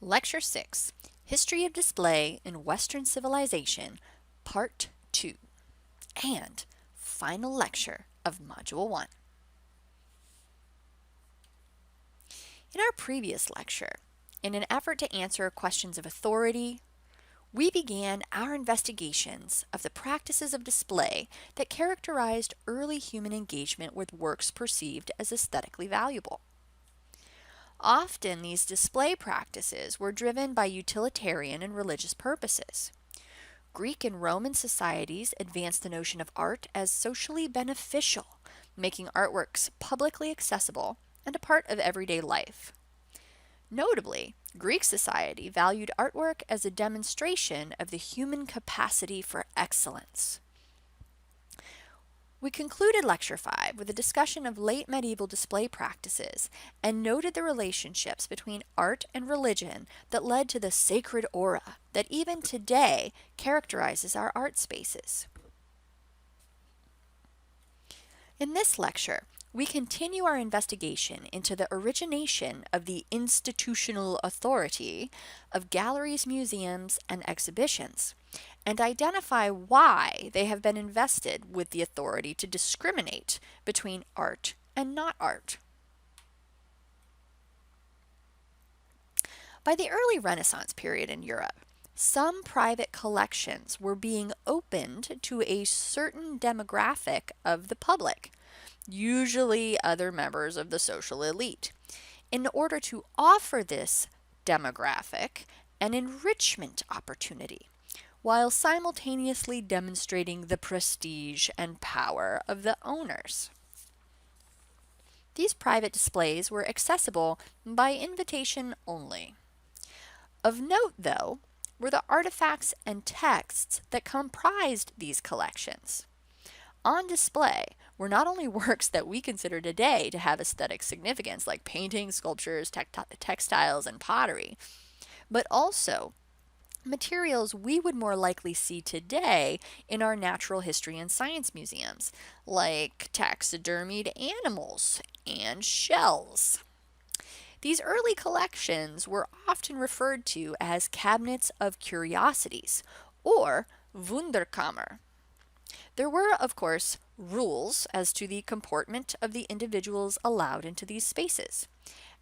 Lecture 6, History of Display in Western Civilization, Part 2, and final lecture of Module 1. In our previous lecture, in an effort to answer questions of authority, we began our investigations of the practices of display that characterized early human engagement with works perceived as aesthetically valuable. Often, these display practices were driven by utilitarian and religious purposes. Greek and Roman societies advanced the notion of art as socially beneficial, making artworks publicly accessible and a part of everyday life. Notably, Greek society valued artwork as a demonstration of the human capacity for excellence. We concluded Lecture 5 with a discussion of late medieval display practices and noted the relationships between art and religion that led to the sacred aura that even today characterizes our art spaces. In this lecture, we continue our investigation into the origination of the institutional authority of galleries, museums, and exhibitions, and identify why they have been invested with the authority to discriminate between art and not art. By the early Renaissance period in Europe, some private collections were being opened to a certain demographic of the public, usually other members of the social elite, in order to offer this demographic an enrichment opportunity, while simultaneously demonstrating the prestige and power of the owners. These private displays were accessible by invitation only. Of note, though, were the artifacts and texts that comprised these collections. On display were not only works that we consider today to have aesthetic significance, like paintings, sculptures, textiles, and pottery, but also materials we would more likely see today in our natural history and science museums, like taxidermied animals and shells. These early collections were often referred to as cabinets of curiosities, or Wunderkammer. There were, of course, rules as to the comportment of the individuals allowed into these spaces.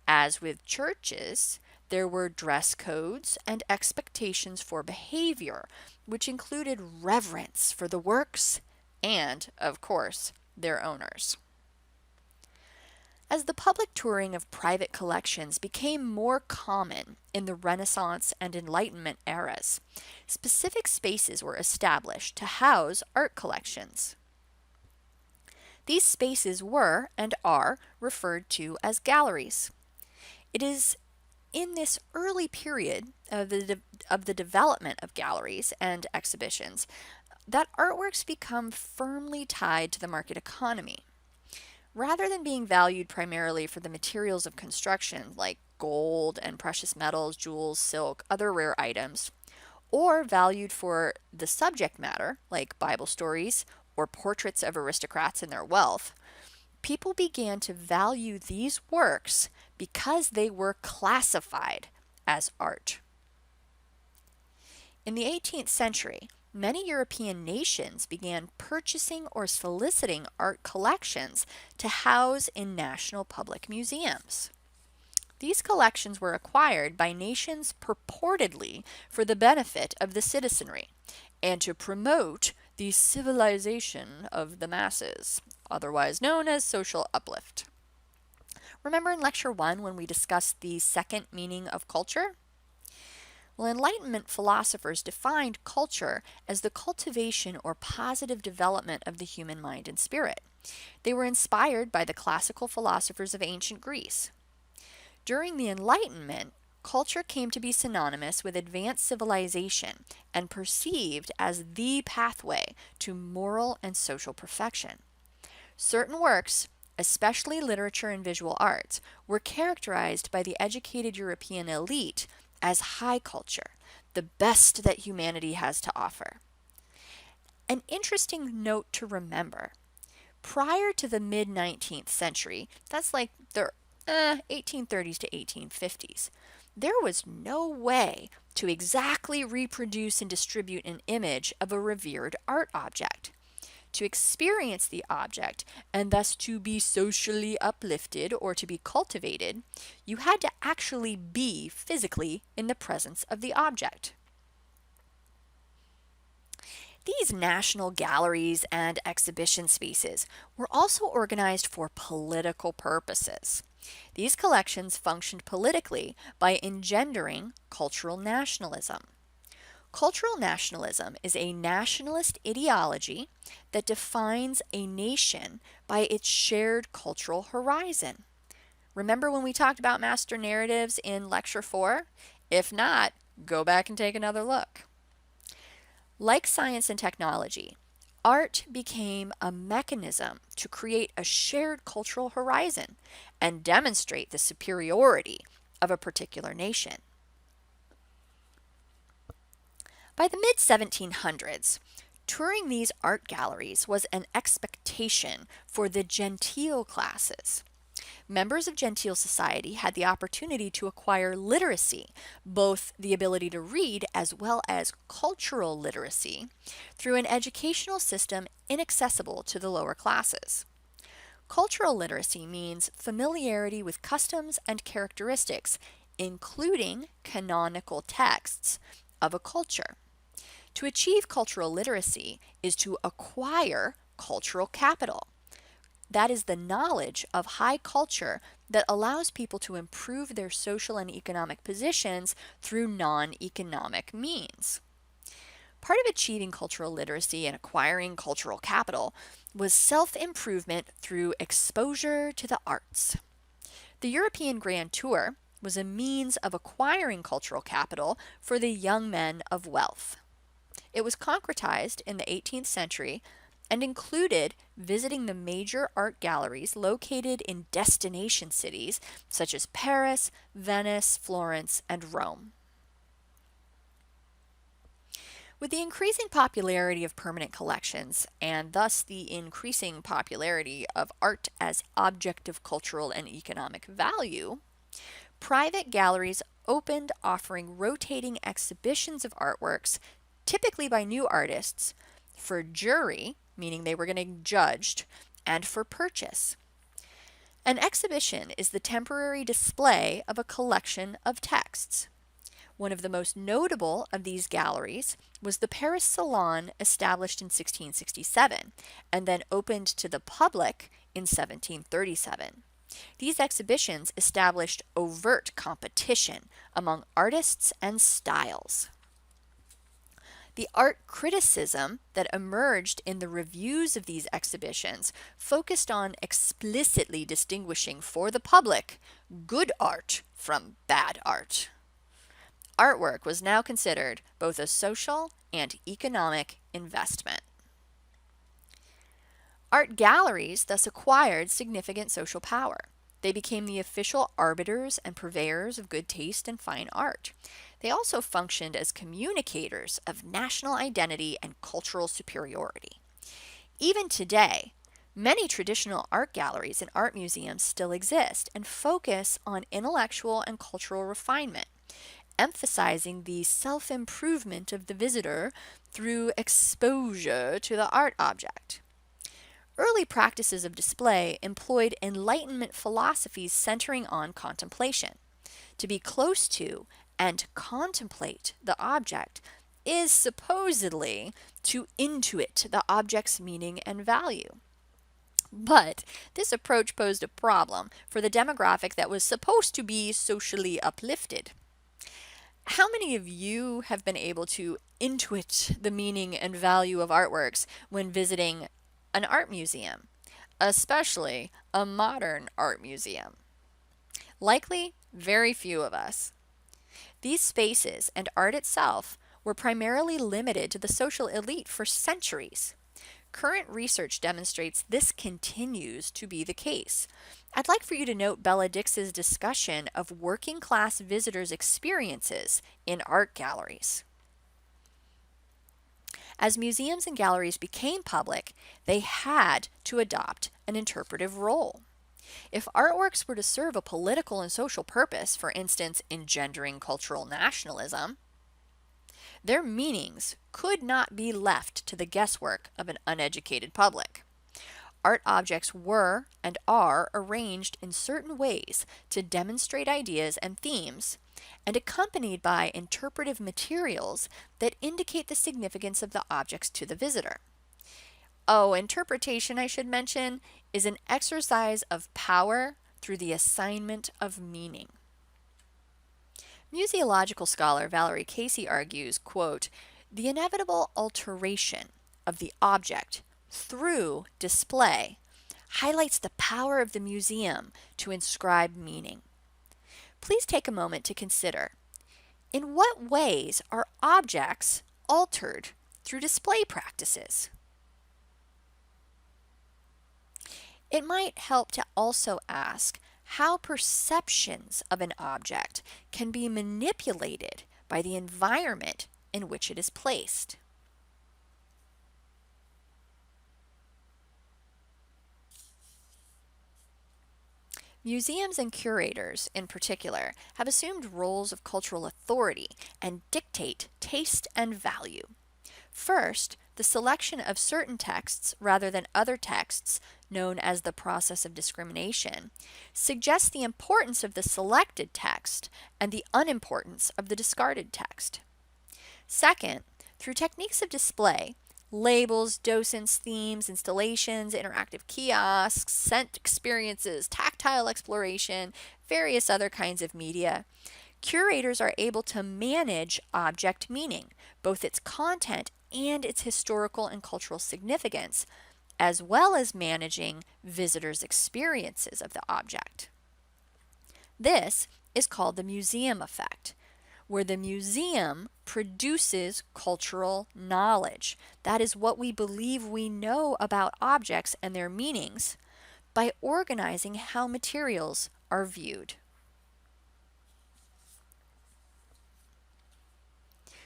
As with churches, there were dress codes and expectations for behavior, which included reverence for the works and, of course, their owners. As the public touring of private collections became more common in the Renaissance and Enlightenment eras, specific spaces were established to house art collections. These spaces were and are referred to as galleries. It is in this early period of the development of galleries and exhibitions that artworks become firmly tied to the market economy. Rather than being valued primarily for the materials of construction, like gold and precious metals, jewels, silk, other rare items, or valued for the subject matter, like Bible stories or portraits of aristocrats and their wealth, people began to value these works because they were classified as art. In the 18th century, many European nations began purchasing or soliciting art collections to house in national public museums. These collections were acquired by nations purportedly for the benefit of the citizenry and to promote the civilization of the masses, otherwise known as social uplift. Remember in Lecture 1 when we discussed the second meaning of culture? Well, Enlightenment philosophers defined culture as the cultivation or positive development of the human mind and spirit. They were inspired by the classical philosophers of ancient Greece. During the Enlightenment, culture came to be synonymous with advanced civilization and perceived as the pathway to moral and social perfection. Certain works, especially literature and visual arts, were characterized by the educated European elite as high culture, the best that humanity has to offer. An interesting note to remember: prior to the mid 19th century, that's like the 1830s to 1850s. There was no way to exactly reproduce and distribute an image of a revered art object. To experience the object, and thus to be socially uplifted or to be cultivated, you had to actually be physically in the presence of the object. These national galleries and exhibition spaces were also organized for political purposes. These collections functioned politically by engendering cultural nationalism. Cultural nationalism is a nationalist ideology that defines a nation by its shared cultural horizon. Remember when we talked about master narratives in Lecture 4? If not, go back and take another look. Like science and technology, art became a mechanism to create a shared cultural horizon and demonstrate the superiority of a particular nation. By the mid 1700s, touring these art galleries was an expectation for the genteel classes. Members of genteel society had the opportunity to acquire literacy, both the ability to read as well as cultural literacy, through an educational system inaccessible to the lower classes. Cultural literacy means familiarity with customs and characteristics, including canonical texts, of a culture. To achieve cultural literacy is to acquire cultural capital. That is the knowledge of high culture that allows people to improve their social and economic positions through non-economic means. Part of achieving cultural literacy and acquiring cultural capital was self-improvement through exposure to the arts. The European Grand Tour was a means of acquiring cultural capital for the young men of wealth. It was concretized in the 18th century and included visiting the major art galleries located in destination cities such as Paris, Venice, Florence, and Rome. With the increasing popularity of permanent collections, and thus the increasing popularity of art as object of cultural and economic value, private galleries opened offering rotating exhibitions of artworks, typically by new artists, for jury, meaning they were going to be judged, and for purchase. An exhibition is the temporary display of a collection of texts. One of the most notable of these galleries was the Paris Salon, established in 1667 and then opened to the public in 1737. These exhibitions established overt competition among artists and styles. The art criticism that emerged in the reviews of these exhibitions focused on explicitly distinguishing for the public good art from bad art. Artwork was now considered both a social and economic investment. Art galleries thus acquired significant social power. They became the official arbiters and purveyors of good taste and fine art. They also functioned as communicators of national identity and cultural superiority. Even today, many traditional art galleries and art museums still exist and focus on intellectual and cultural refinement, emphasizing the self-improvement of the visitor through exposure to the art object. Early practices of display employed Enlightenment philosophies centering on contemplation. To be close to and contemplate the object is supposedly to intuit the object's meaning and value. But this approach posed a problem for the demographic that was supposed to be socially uplifted. How many of you have been able to intuit the meaning and value of artworks when visiting an art museum, especially a modern art museum? Likely, very few of us. These spaces and art itself were primarily limited to the social elite for centuries. Current research demonstrates this continues to be the case. I'd like for you to note Bella Dix's discussion of working class visitors' experiences in art galleries. As museums and galleries became public, they had to adopt an interpretive role. If artworks were to serve a political and social purpose, for instance, engendering cultural nationalism, their meanings could not be left to the guesswork of an uneducated public. Art objects were and are arranged in certain ways to demonstrate ideas and themes, and accompanied by interpretive materials that indicate the significance of the objects to the visitor. Oh, interpretation, I should mention, is an exercise of power through the assignment of meaning. Museological scholar Valerie Casey argues, quote, the inevitable alteration of the object through display highlights the power of the museum to inscribe meaning. Please take a moment to consider, in what ways are objects altered through display practices? It might help to also ask how perceptions of an object can be manipulated by the environment in which it is placed. Museums and curators, in particular, have assumed roles of cultural authority and dictate taste and value. First, the selection of certain texts rather than other texts, known as the process of discrimination, suggests the importance of the selected text and the unimportance of the discarded text. Second, through techniques of display, labels, docents, themes, installations, interactive kiosks, scent experiences, tactile exploration, various other kinds of media, curators are able to manage object meaning, both its content and its historical and cultural significance, as well as managing visitors' experiences of the object. This is called the museum effect, where the museum produces cultural knowledge. That is what we believe we know about objects and their meanings by organizing how materials are viewed.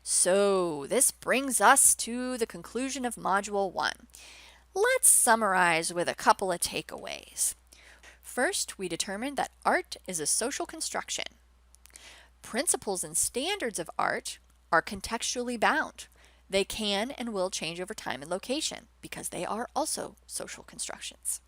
So, this brings us to the conclusion of Module 1. Let's summarize with a couple of takeaways. First, we determined that art is a social construction. Principles and standards of art are contextually bound. They can and will change over time and location because they are also social constructions.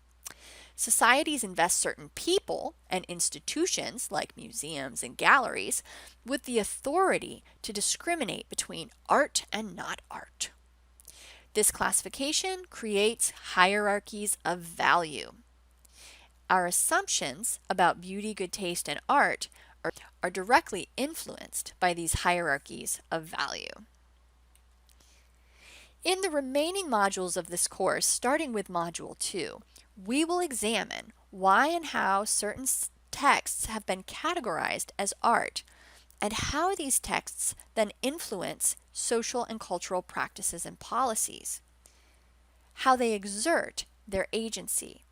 Societies invest certain people and institutions, like museums and galleries, with the authority to discriminate between art and not art. This classification creates hierarchies of value. Our assumptions about beauty, good taste, and art are directly influenced by these hierarchies of value. In the remaining modules of this course, starting with Module 2, we will examine why and how certain texts have been categorized as art, and how these texts then influence social and cultural practices and policies, how they exert their agency,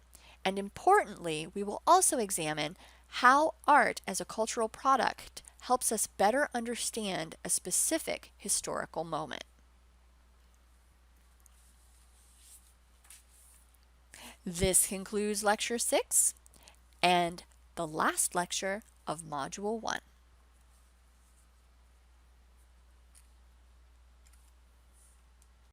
and importantly, we will also examine how art as a cultural product helps us better understand a specific historical moment. This concludes Lecture 6 and the last lecture of Module 1.